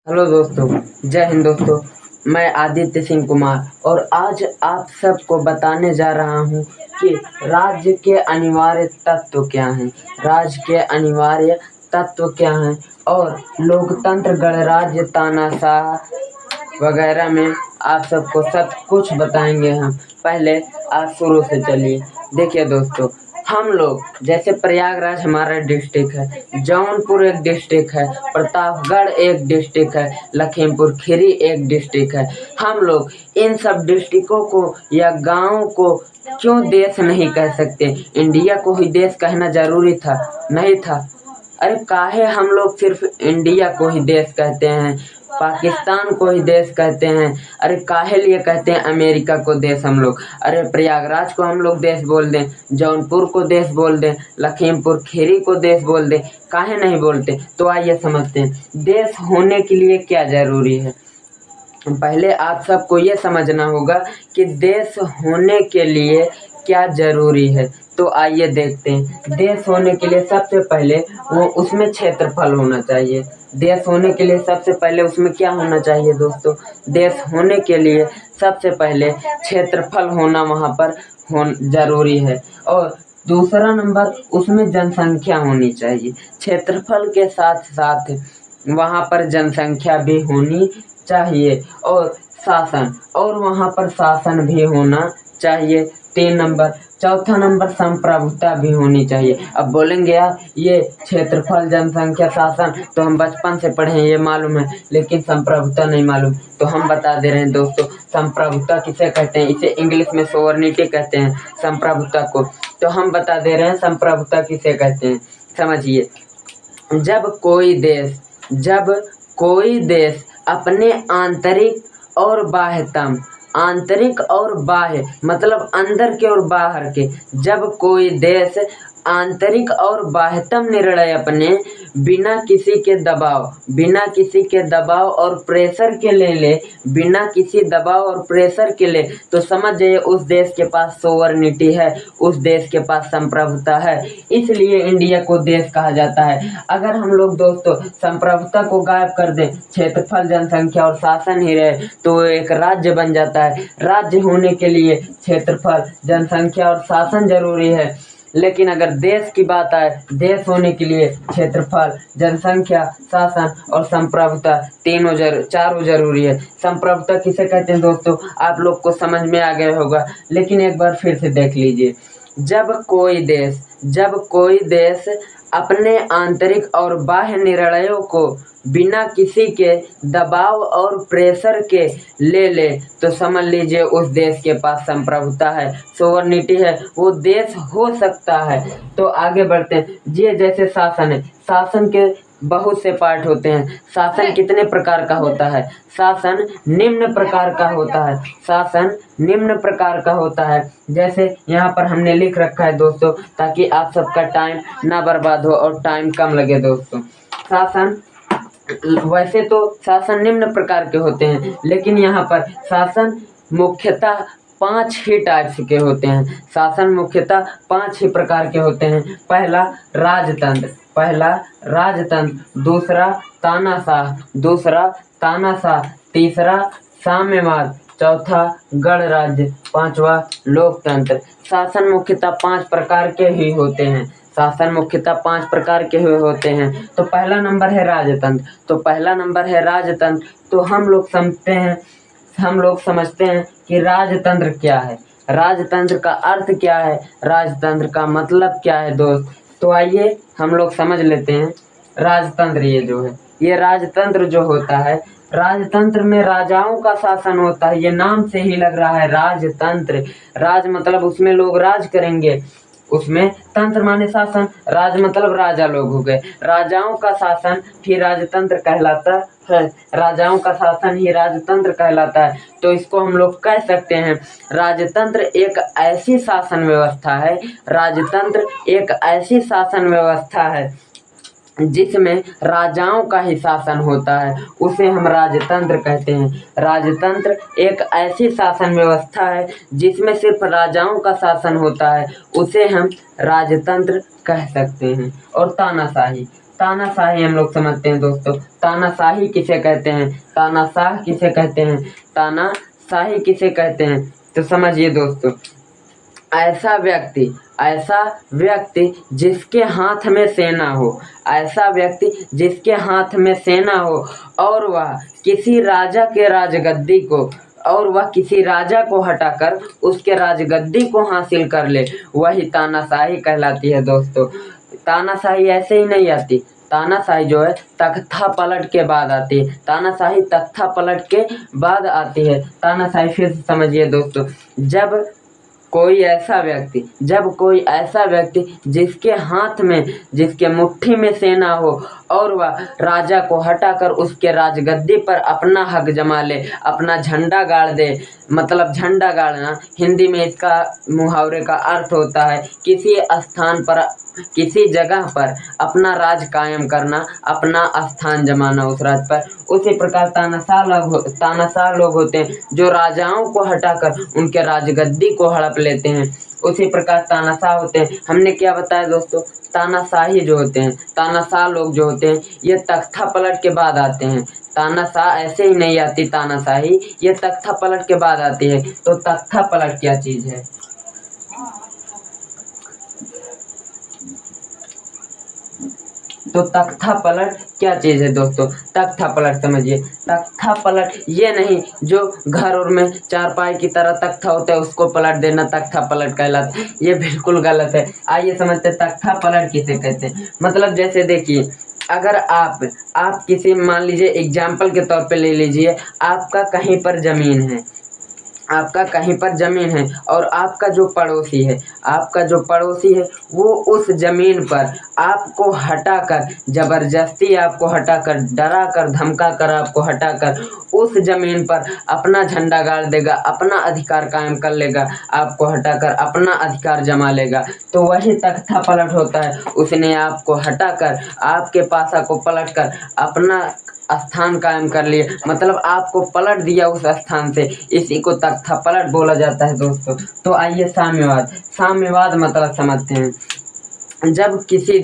Hello दोस्तों, जय हिंद दोस्तों। मैं आदित्य सिंह कुमार और आज आप सबको बताने जा रहा हूँ कि राज्य के अनिवार्य तत्व क्या हैं, राज्य के अनिवार्य तत्व क्या हैं और लोकतंत्र, गणराज्य, तानाशाह वगैरह में आप सबको सब कुछ बताएंगे हम। पहले आज शुरू से चलिए। देखिए दोस्तों, हम लोग जैसे प्रयागराज हमारा डिस्ट्रिक्ट है, जौनपुर एक डिस्ट्रिक्ट है, प्रतापगढ़ एक डिस्ट्रिक्ट है, लखीमपुर खीरी एक डिस्ट्रिक्ट है। हम लोग इन सब डिस्ट्रिक्टों को या गाँव को क्यों देश नहीं कह सकते? इंडिया को ही देश कहना जरूरी था? नहीं था। अरे काहे हम लोग सिर्फ इंडिया को ही देश कहते हैं, पाकिस्तान को ही देश कहते हैं? अरे काहे लिए कहते हैं अमेरिका को देश हम लोग? अरे प्रयागराज को हम लोग देश बोल दें, जौनपुर को देश बोल दें, लखीमपुर खीरी को देश बोल दें, काहे नहीं बोलते? तो आइए समझते हैं देश होने के लिए क्या जरूरी है। पहले आप सबको ये समझना होगा कि देश होने के लिए क्या जरूरी है। तो आइए देखते हैं। देश होने के लिए सबसे पहले वो उसमें क्षेत्रफल होना चाहिए। देश होने के लिए सबसे पहले उसमें क्या होना चाहिए दोस्तों? देश होने के लिए सबसे पहले क्षेत्रफल होना वहाँ पर जरूरी है। और दूसरा नंबर, उसमें जनसंख्या होनी चाहिए। क्षेत्रफल के साथ साथ वहाँ पर जनसंख्या भी होनी चाहिए और शासन, और वहाँ पर शासन भी होना चाहिए। 3 नंबर। चौथा नंबर, संप्रभुता भी होनी चाहिए। अब बोलेंगे यार ये क्षेत्रफल, जनसंख्या, शासन तो हम बचपन से पढ़े हैं, ये मालूम है, लेकिन संप्रभुता नहीं मालूम। तो हम बता दे रहे हैं दोस्तों, संप्रभुता किसे कहते हैं? इसे इंग्लिश में सोवर्निटी कहते हैं, संप्रभुता को। तो हम बता दे रहे हैं संप्रभुता किसे कहते हैं। समझिए, जब कोई देश अपने आंतरिक और बाह्य मतलब अंदर के और बाहर के, जब कोई देश आंतरिक और बाह्यतम निर्णय अपने बिना किसी के दबाव और प्रेशर के ले, बिना किसी दबाव और प्रेशर के ले, तो समझ जाइए उस देश के पास सोवर्निटी है, उस देश के पास संप्रभुता है। इसलिए इंडिया को देश कहा जाता है। अगर हम लोग दोस्तों संप्रभुता को गायब कर दें, क्षेत्रफल, जनसंख्या और शासन ही रहे, तो एक राज्य बन जाता है। राज्य होने के लिए क्षेत्रफल, जनसंख्या और शासन जरूरी है। लेकिन अगर देश की बात आए, देश होने के लिए क्षेत्रफल, जनसंख्या, शासन और संप्रभुता चारों जरूरी है। संप्रभुता किसे कहते हैं दोस्तों? आप लोग को समझ में आ गया होगा, लेकिन एक बार फिर से देख लीजिए। जब कोई देश अपने आंतरिक और बाह्य निर्णयों को बिना किसी के दबाव और प्रेशर के ले, तो समझ लीजिए उस देश के पास संप्रभुता है, सोवर्निटी है, वो देश हो सकता है। तो आगे बढ़ते हैं। ये जैसे शासन है, शासन के बहुत से पार्ट होते हैं। शासन कितने प्रकार का होता है? शासन निम्न प्रकार का होता है। जैसे यहाँ पर हमने लिख रखा है दोस्तों, ताकि आप सबका टाइम ना बर्बाद हो और टाइम कम लगे दोस्तों। वैसे तो शासन निम्न प्रकार के होते हैं, लेकिन यहाँ पर शासन मुख्यतः 5 ही टाइप्स के होते हैं। शासन मुख्यतः 5 ही प्रकार के होते हैं। पहला राजतंत्र, दूसरा तानाशाह, तीसरा साम्यवाद, चौथा गणराज्य, पांचवा लोकतंत्र। शासन मुख्यतः 5 प्रकार के ही होते हैं। तो पहला नंबर है राजतंत्र। तो हम लोग समझते हैं कि राजतंत्र क्या है, राजतंत्र का अर्थ क्या है, राजतंत्र का मतलब क्या है दोस्त। तो आइए हम लोग समझ लेते हैं। राजतंत्र ये राजतंत्र जो होता है, राजतंत्र में राजाओं का शासन होता है। ये नाम से ही लग रहा है राजतंत्र। राज मतलब उसमें लोग राज करेंगे, उसमें तंत्र माने शासन, राज मतलब राजा लोग हो गए। राजाओं का शासन ही राजतंत्र कहलाता है। तो इसको हम लोग कह सकते हैं, राजतंत्र एक ऐसी शासन व्यवस्था है जिसमें राजाओं का ही शासन होता है, उसे हम राजतंत्र कहते हैं। राजतंत्र एक ऐसी शासन व्यवस्था है जिसमें सिर्फ राजाओं का शासन होता है, उसे हम राजतंत्र कह सकते हैं। और तानाशाही तानाशाही हम लोग समझते हैं दोस्तों। तानाशाही किसे कहते हैं, तानाशाह किसे कहते हैं, तानाशाही किसे कहते हैं, तो समझिए दोस्तों, ऐसा व्यक्ति जिसके हाथ में सेना हो, ऐसा व्यक्ति जिसके हाथ में सेना हो और वह किसी राजा के राजगद्दी को और वह किसी राजा को हटाकर उसके राजगद्दी को हासिल कर ले, वही तानाशाही कहलाती है दोस्तों। तानाशाही ऐसे ही नहीं आती, तानाशाही जो है तख्ता पलट के बाद आती है, तानाशाही तख्ता पलट के बाद आती है। तानाशाही फिर से समझिए दोस्तों, जब कोई ऐसा व्यक्ति जिसके हाथ में, जिसके मुट्ठी में सेना हो और वह राजा को हटाकर उसके राजगद्दी पर अपना हक जमा ले, अपना झंडा गाड़ दे। मतलब झंडा गाड़ना हिंदी में इसका मुहावरे का अर्थ होता है किसी स्थान पर, किसी जगह पर अपना राज कायम करना, अपना स्थान जमाना उस राज पर। उसी प्रकार तानाशाह लोग होते हैं जो राजाओं को हटाकर उनके राजगद्दी को हड़प लेते हैं। उसी प्रकार तानाशाह होते हैं। हमने क्या बताया दोस्तों, तानाशाही जो होते हैं, तानाशाह लोग जो होते हैं ये तख्ता पलट के बाद आते हैं। तानाशाह ऐसे ही नहीं आती, तानाशाही ये तख्ता पलट के बाद आती है। तो तख्ता पलट क्या चीज़ है, तो तख्ता पलट क्या चीज़ है दोस्तों, तख्ता पलट समझिए। तख्ता पलट ये नहीं जो घर और में चारपाई की तरह तख्ता होता है उसको पलट देना तख्ता पलट कहलाता है, ये बिल्कुल गलत है। आइए समझते हैं तख्ता पलट किसे कहते हैं। मतलब जैसे देखिए, अगर आप किसी, मान लीजिए एग्जाम्पल के तौर पे ले लीजिए, आपका कहीं पर ज़मीन है, आपका कहीं पर ज़मीन है और आपका जो पड़ोसी है वो उस ज़मीन पर आपको हटाकर, ज़बरदस्ती आपको हटाकर, डरा कर धमका कर आपको हटाकर उस ज़मीन पर अपना झंडा गाड़ देगा, अपना अधिकार कायम कर लेगा, आपको हटाकर अपना अधिकार जमा लेगा, तो वही तख्ता पलट होता है। उसने आपको हटाकर आपके पासा को पलटकर अपना स्थान कायम कर लिए, मतलब आपको पलट दिया उस स्थान से, इसी को तख्ता पलट बोला जाता है दोस्तों। तो आइए साम्यवाद मतलब समझते हैं। जब किसी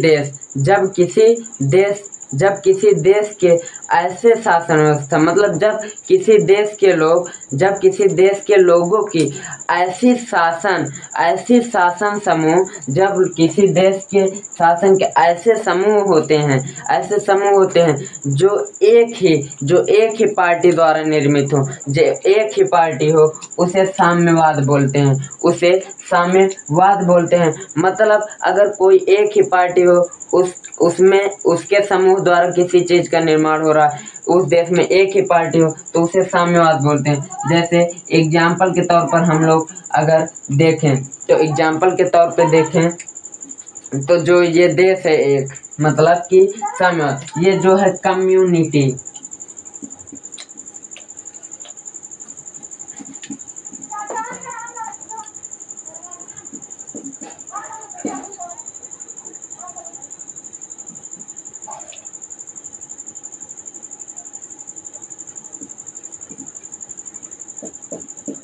देश के ऐसे शासन व्यवस्था, मतलब जब किसी देश के लोगों की ऐसी शासन समूह, जब किसी देश के शासन के ऐसे समूह होते हैं जो एक ही पार्टी द्वारा निर्मित हो, जो एक ही पार्टी हो, उसे साम्यवाद बोलते हैं। मतलब अगर कोई एक ही पार्टी हो, उसमें उसके समूह द्वारा किसी चीज़ का निर्माण हो रहा है, उस देश में एक ही पार्टी हो, तो उसे साम्यवाद बोलते हैं। जैसे एग्जाम्पल के तौर पर हम लोग अगर देखें, तो जो ये देश है एक, मतलब कि साम्यवाद, ये जो है community,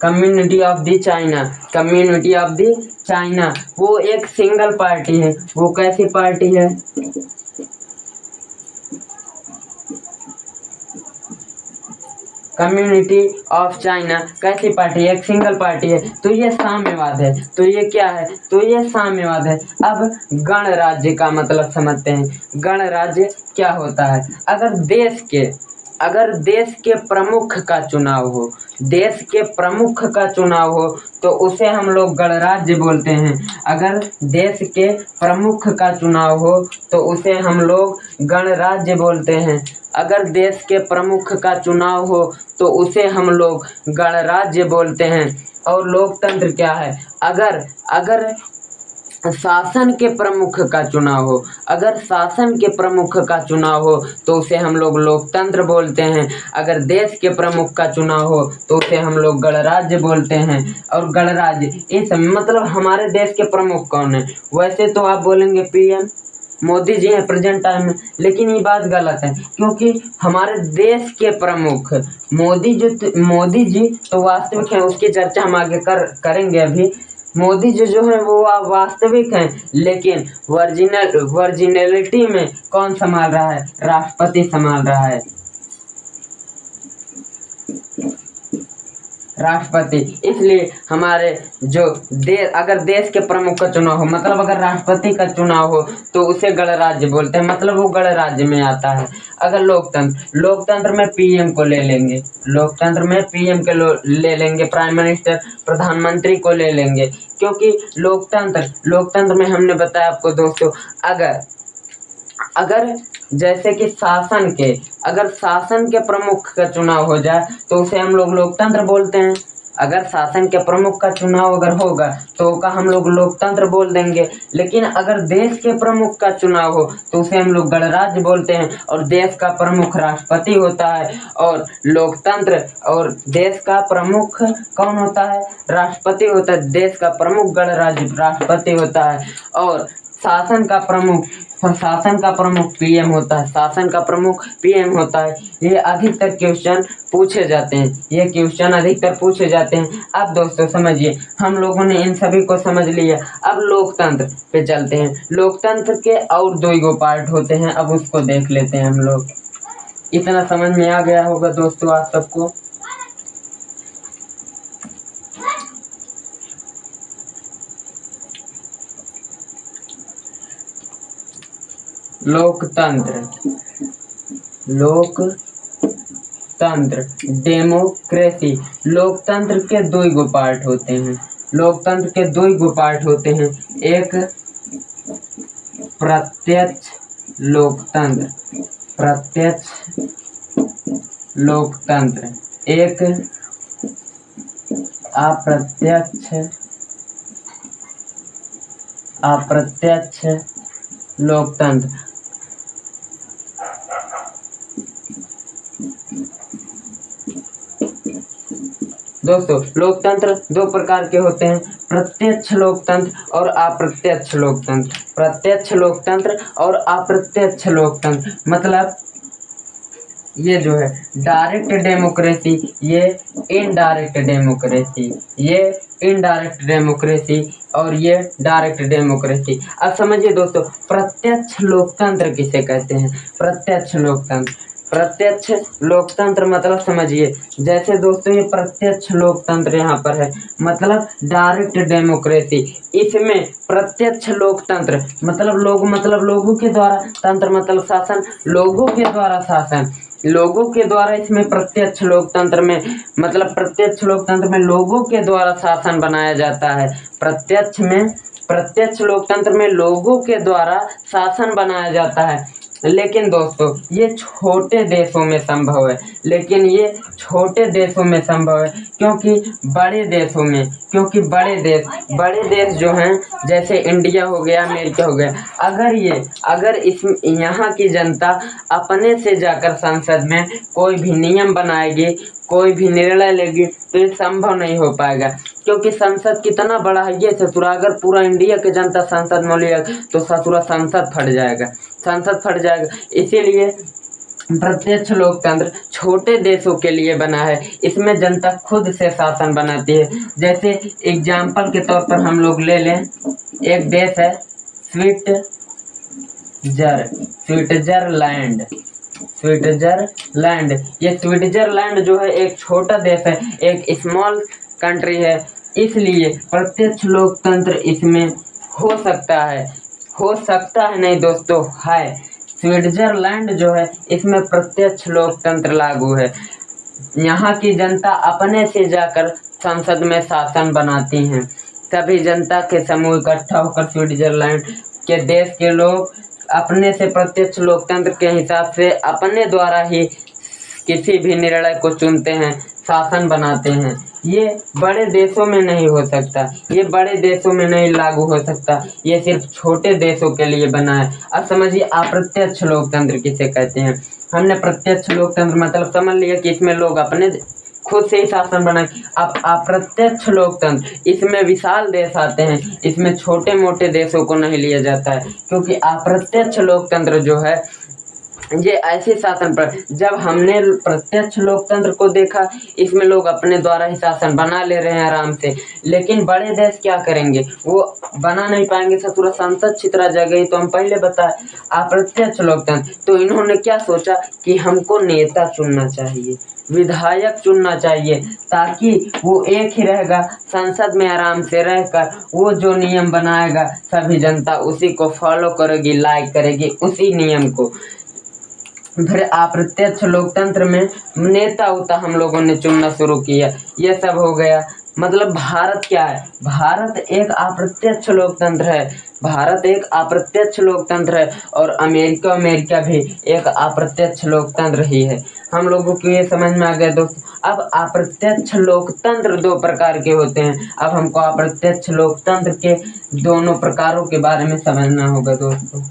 community of the China, वो एक सिंगल पार्टी है। वो कैसी पार्टी है, कम्युनिटी ऑफ चाइना कैसी पार्टी है, एक सिंगल पार्टी है। तो ये साम्यवाद है। तो ये क्या है, तो ये साम्यवाद है। अब गणराज्य का मतलब समझते हैं। गणराज्य क्या होता है, अगर देश के प्रमुख का चुनाव हो, तो उसे हम लोग गणराज्य बोलते हैं। अगर देश के प्रमुख का चुनाव हो तो उसे हम लोग गणराज्य बोलते हैं। अगर देश के प्रमुख का चुनाव हो तो उसे हम लोग गणराज्य बोलते हैं। और लोकतंत्र क्या है, अगर शासन के प्रमुख का चुनाव हो, तो उसे हम लोग लोकतंत्र बोलते हैं। अगर देश के प्रमुख का चुनाव हो तो उसे हम लोग गणराज्य बोलते हैं। और गणराज्य इस मतलब हमारे देश के प्रमुख कौन है, वैसे तो आप बोलेंगे पीएम मोदी जी हैं प्रेजेंट टाइम में, लेकिन ये बात गलत है, क्योंकि हमारे देश के प्रमुख मोदी जी तो वास्तविक है, उसकी चर्चा हम आगे करेंगे अभी। मोदी जी जो है वो वास्तविक हैं, लेकिन वर्जिनलिटी में कौन संभाल रहा है? राष्ट्रपति संभाल रहा है, राष्ट्रपति। इसलिए हमारे जो अगर देश के प्रमुख का चुनाव हो, मतलब अगर राष्ट्रपति का चुनाव हो तो उसे गणराज्य बोलते हैं, मतलब वो गणराज्य में आता है। अगर लोकतंत्र में पीएम को ले लेंगे, लोकतंत्र में पीएम के ले लेंगे, प्राइम मिनिस्टर, प्रधानमंत्री को ले लेंगे, क्योंकि लोकतंत्र में हमने बताया आपको दोस्तों, अगर जैसे कि अगर शासन के प्रमुख का चुनाव हो जाए तो उसे हम लोग लोकतंत्र बोलते हैं। अगर शासन के प्रमुख का चुनाव अगर होगा तो का हम लोग लोकतंत्र बोल देंगे। लेकिन अगर देश के प्रमुख का चुनाव हो तो उसे हम लोग गणराज्य बोलते हैं, और देश का प्रमुख राष्ट्रपति होता है, और लोकतंत्र और देश का प्रमुख कौन होता है? राष्ट्रपति होता है। देश का प्रमुख गणराज्य राष्ट्रपति होता है, और शासन का प्रमुख पीएम होता है, शासन का प्रमुख पीएम होता है। ये अधिकतर क्वेश्चन पूछे जाते हैं, अब दोस्तों समझिए, हम लोगों ने इन सभी को समझ लिया। अब लोकतंत्र पे चलते हैं। लोकतंत्र के और 2 पार्ट होते हैं, अब उसको देख लेते हैं हम लोग। इतना समझ में आ गया होगा दोस्तों आप सबको। लोकतंत्र, डेमोक्रेसी। लोकतंत्र के 2 पार्ट होते हैं। लोकतंत्र के 2 पार्ट होते हैं, एक प्रत्यक्ष लोकतंत्र, एक अप्रत्यक्ष लोकतंत्र। दोस्तों लोकतंत्र 2 प्रकार के होते हैं, प्रत्यक्ष लोकतंत्र और अप्रत्यक्ष लोकतंत्र। प्रत्यक्ष लोकतंत्र और अप्रत्यक्ष लोकतंत्र मतलब ये जो है डायरेक्ट डेमोक्रेसी, ये इनडायरेक्ट डेमोक्रेसी, और ये डायरेक्ट डेमोक्रेसी। अब समझिए दोस्तों, प्रत्यक्ष लोकतंत्र किसे कहते हैं? प्रत्यक्ष लोकतंत्र मतलब समझिए, जैसे दोस्तों ये प्रत्यक्ष लोकतंत्र यहाँ पर है, मतलब डायरेक्ट डेमोक्रेसी। इसमें प्रत्यक्ष लोकतंत्र मतलब लोगों के द्वारा, तंत्र मतलब शासन, लोगों के द्वारा शासन, लोगों के द्वारा। इसमें प्रत्यक्ष लोकतंत्र में लोगों के द्वारा शासन बनाया जाता है। प्रत्यक्ष लोकतंत्र में लोगों के द्वारा शासन बनाया जाता है। लेकिन दोस्तों ये छोटे देशों में संभव है, क्योंकि बड़े देश जो हैं, जैसे इंडिया हो गया, अमेरिका हो गया, अगर यहाँ की जनता अपने से जाकर संसद में कोई भी नियम बनाएगी, कोई भी निर्णय लेगी, तो ये संभव नहीं हो पाएगा, क्योंकि संसद कितना बड़ा है ये ससुरा। अगर पूरा इंडिया की जनता संसद में लिया तो ससुरा संसद फट जाएगा। इसीलिए प्रत्यक्ष लोकतंत्र छोटे देशों के लिए बना है। इसमें जनता खुद से शासन बनाती है। जैसे एग्जाम्पल के तौर पर हम लोग ले लें, एक देश है स्विट्जरलैंड। ये स्विट्जरलैंड जो है एक छोटा देश है, एक स्मॉल कंट्री है। इसलिए प्रत्यक्ष लोकतंत्र इसमें हो सकता है नहीं दोस्तों, है। स्विट्जरलैंड जो है इसमें प्रत्यक्ष लोकतंत्र लागू है। यहाँ की जनता अपने से जाकर संसद में शासन बनाती हैं। सभी जनता के समूह इकट्ठा होकर स्विट्जरलैंड के देश के लोग अपने से प्रत्यक्ष लोकतंत्र के हिसाब से अपने द्वारा ही किसी भी निर्णय को चुनते हैं, शासन बनाते हैं। ये बड़े देशों में नहीं हो सकता, ये बड़े देशों में नहीं लागू हो सकता, ये सिर्फ छोटे देशों के लिए बना है। अब समझिए अप्रत्यक्ष लोकतंत्र किसे कहते हैं। हमने प्रत्यक्ष लोकतंत्र मतलब समझ लिया कि इसमें लोग अपने खुद से ही शासन बनाए। अब अप्रत्यक्ष लोकतंत्र, इसमें विशाल देश आते हैं, इसमें छोटे मोटे देशों को नहीं लिया जाता है, क्योंकि अप्रत्यक्ष लोकतंत्र जो है ये ऐसे शासन पर जब हमने प्रत्यक्ष लोकतंत्र को देखा, इसमें लोग अपने द्वारा ही शासन बना ले रहे हैं आराम से, लेकिन बड़े देश क्या करेंगे, वो बना नहीं पाएंगे। ससुरा संसद छितरा जगह, तो हम पहले बताए अप्रत्यक्ष लोकतंत्र। तो इन्होंने क्या सोचा कि हमको नेता चुनना चाहिए, विधायक चुनना चाहिए, ताकि वो एक ही रहेगा संसद में आराम से रहकर वो जो नियम बनाएगा सभी जनता उसी को फॉलो करेगी, लाइक करेगी उसी नियम को। फिर अप्रत्यक्ष लोकतंत्र में नेता उता हम लोगों ने चुनना शुरू किया। ये सब हो गया। मतलब भारत क्या है, भारत एक अप्रत्यक्ष लोकतंत्र है, भारत एक अप्रत्यक्ष लोकतंत्र है, और अमेरिका भी एक अप्रत्यक्ष लोकतंत्र ही है। हम लोगों को ये समझ में आ गया दोस्तों। अब अप्रत्यक्ष लोकतंत्र दो प्रकार के होते हैं। अब हमको अप्रत्यक्ष लोकतंत्र के दोनों प्रकारों के बारे में समझना होगा दोस्तों।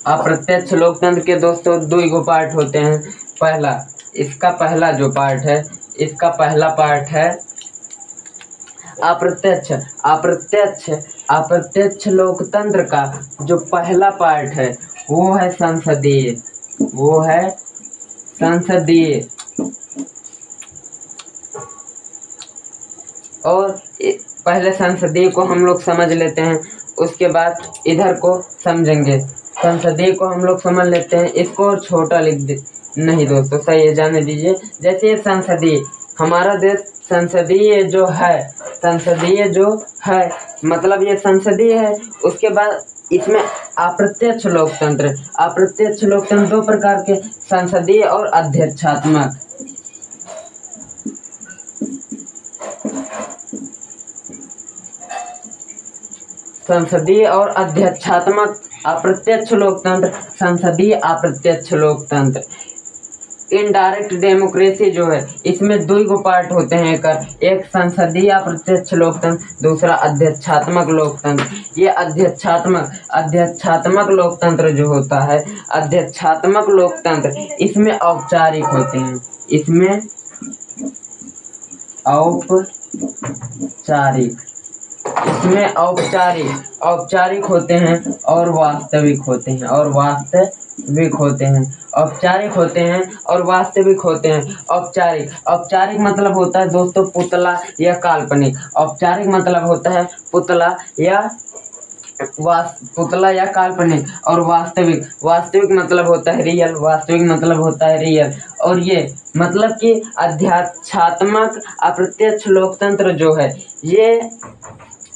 अप्रत्यक्ष लोकतंत्र के दोस्तों दो गो पार्ट होते हैं। पहला, इसका पहला जो पार्ट है, इसका पहला पार्ट है अप्रत्यक्ष अप्रत्यक्ष अप्रत्यक्ष लोकतंत्र का जो पहला पार्ट है वो है संसदीय, वो है संसदीय। और पहले संसदीय को हम लोग समझ लेते हैं, उसके बाद इधर को समझेंगे। संसदीय को हम लोग समझ लेते हैं, इसको और छोटा लिख दे, नहीं दोस्तों सही है, जाने दीजिए। जैसे ये संसदीय, हमारा देश संसदीय जो है, संसदीय जो है मतलब ये संसदीय है। उसके बाद इसमें अप्रत्यक्ष लोकतंत्र, अप्रत्यक्ष लोकतंत्र दो प्रकार के, संसदीय और अध्यक्षात्मक। संसदीय और अध्यक्षात्मक। अप्रत्यक्ष लोकतंत्र, संसदीय अप्रत्यक्ष लोकतंत्र। इनडायरेक्ट डेमोक्रेसी जो है इसमें दो गो पार्ट होते हैं एक संसदीय अप्रत्यक्ष लोकतंत्र, दूसरा अध्यक्षात्मक लोकतंत्र। ये अध्यक्षात्मक लोकतंत्र जो होता है, अध्यक्षात्मक लोकतंत्र, इसमें औपचारिक होते हैं, इसमें औपचारिक होते हैं और वास्तविक होते हैं, औपचारिक होते हैं और वास्तविक होते हैं। औपचारिक मतलब होता है दोस्तों पुतला या काल्पनिक। औपचारिक मतलब होता है पुतला या काल्पनिक। और वास्तविक मतलब होता है रियल, और ये मतलब कि अध्यक्षात्मक अप्रत्यक्ष लोकतंत्र जो है ये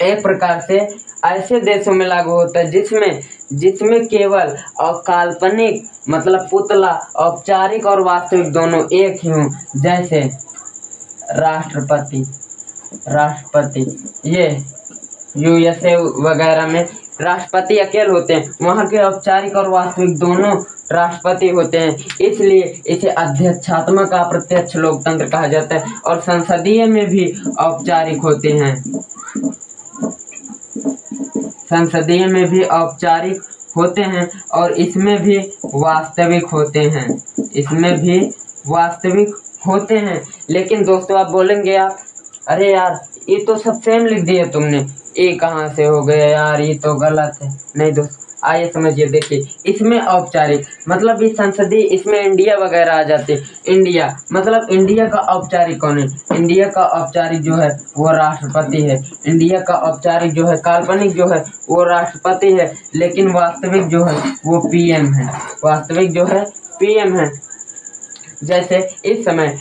एक प्रकार से ऐसे देशों में लागू होता है जिसमें केवल काल्पनिक मतलब पुतला, औपचारिक और वास्तविक दोनों एक ही हों। जैसे राष्ट्रपति ये यूएसए वगैरह में राष्ट्रपति अकेले होते हैं, वहाँ के औपचारिक और वास्तविक दोनों राष्ट्रपति होते हैं, इसलिए इसे अध्यक्षात्मक अप्रत्यक्ष लोकतंत्र कहा जाता है। और संसदीय में भी औपचारिक होते हैं, संसदीय में भी औपचारिक होते हैं और इसमें भी वास्तविक होते हैं, लेकिन दोस्तों आप बोलेंगे अरे यार ये तो सब सेम लिख दिया तुमने, ये कहाँ से हो गया यार, ये तो गलत है। नहीं दोस्तों आइए समझिए, देखिए इसमें औपचारिक मतलब इस संसदीय, इसमें इंडिया वगैरह आ जाते। इंडिया मतलब इंडिया का औपचारिक कौन है, इंडिया का औपचारिक जो है वो राष्ट्रपति है, इंडिया का औपचारिक जो है काल्पनिक जो है वो राष्ट्रपति है, लेकिन वास्तविक जो है वो पीएम है, जैसे इस समय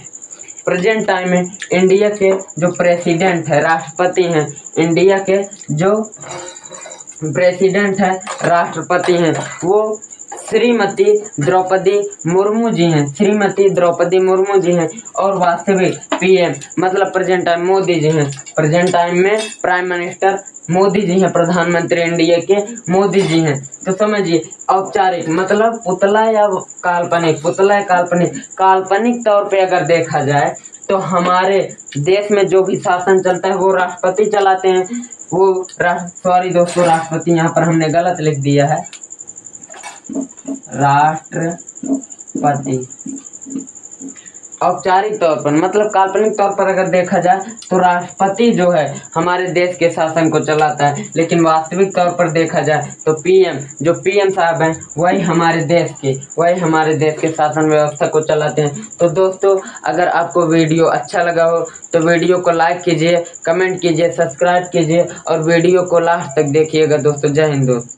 प्रेजेंट टाइम में इंडिया के जो प्रेसिडेंट है राष्ट्रपति हैं, इंडिया के जो प्रेसिडेंट है राष्ट्रपति हैं वो श्रीमती द्रौपदी मुर्मू जी हैं, और वास्तविक पीएम मतलब प्रेजेंट टाइम मोदी जी हैं, प्रेजेंट टाइम में प्राइम मिनिस्टर मोदी जी हैं, प्रधानमंत्री इंडिया के मोदी जी हैं। तो समझिए औपचारिक मतलब पुतला या काल्पनिक तौर पे अगर देखा जाए तो हमारे देश में जो भी शासन चलता है वो राष्ट्रपति चलाते हैं, वो सॉरी दोस्तों, राष्ट्रपति यहाँ पर हमने गलत लिख दिया है, राष्ट्रपति। औपचारिक तौर पर मतलब काल्पनिक तौर पर अगर देखा जाए तो राष्ट्रपति जो है हमारे देश के शासन को चलाता है, लेकिन वास्तविक तौर पर देखा जाए तो पीएम, जो पीएम साहब हैं वही हमारे देश के शासन व्यवस्था को चलाते हैं। तो दोस्तों, अगर आपको वीडियो अच्छा लगा हो तो वीडियो को लाइक कीजिए, कमेंट कीजिए, सब्सक्राइब कीजिए और वीडियो को लास्ट तक देखिएगा दोस्तों। जय हिंद दोस्तों।